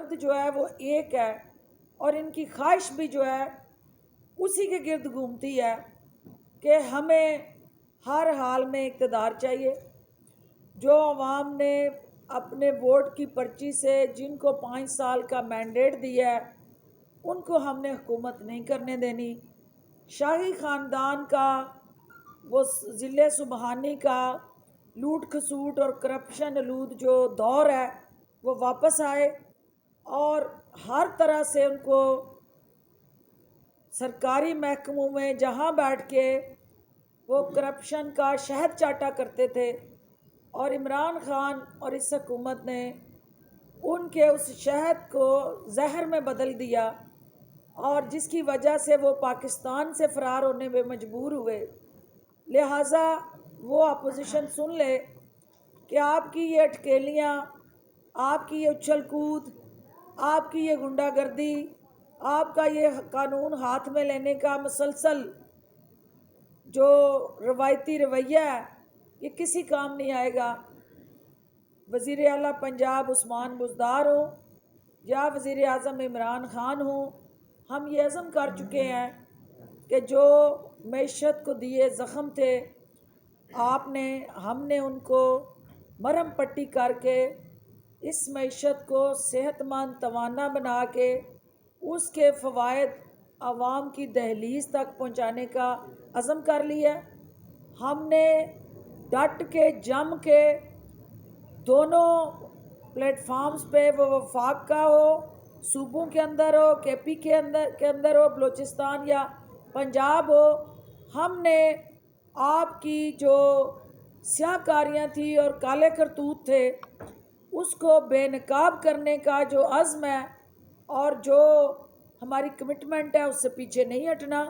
درد جو ہے وہ ایک ہے، اور ان کی خواہش بھی جو ہے اسی کے گرد گھومتی ہے کہ ہمیں ہر حال میں اقتدار چاہیے۔ جو عوام نے اپنے ووٹ کی پرچی سے جن کو 5 سال کا مینڈیٹ دیا ہے ان کو ہم نے حکومت نہیں کرنے دینی۔ شاہی خاندان کا وہ ذل سبحانی کا لوٹ کھسوٹ اور کرپشن آلود جو دور ہے وہ واپس آئے، اور ہر طرح سے ان کو سرکاری محکموں میں جہاں بیٹھ کے وہ کرپشن کا شہد چاٹا کرتے تھے، اور عمران خان اور اس حکومت نے ان کے اس شہد کو زہر میں بدل دیا، اور جس کی وجہ سے وہ پاکستان سے فرار ہونے میں مجبور ہوئے۔ لہٰذا وہ اپوزیشن سن لے کہ آپ کی یہ اٹکیلیاں، آپ کی یہ اچھل کود، آپ کی یہ گنڈا گردی، آپ کا یہ قانون ہاتھ میں لینے کا مسلسل جو روایتی رویہ ہے یہ کسی کام نہیں آئے گا۔ وزیر اعلیٰ پنجاب عثمان بزدار ہوں یا وزیر اعظم عمران خان ہوں، ہم یہ عزم کر چکے ہیں کہ جو معیشت کو دیے زخم تھے ہم نے ان کو مرہم پٹی کر کے اس معیشت کو صحت مند توانا بنا کے اس کے فوائد عوام کی دہلیز تک پہنچانے کا عزم کر لیا۔ ہم نے ڈٹ کے جم کے دونوں پلیٹ فارمز پہ، وہ وفاق کا ہو، صوبوں کے اندر ہو، کے پی کے اندر ہو، بلوچستان یا پنجاب ہو، ہم نے آپ کی جو سیاہ کاریاں تھیں اور کالے کرتوت تھے اس کو بے نقاب کرنے کا جو عزم ہے اور جو ہماری کمٹمنٹ ہے اس سے پیچھے نہیں ہٹنا۔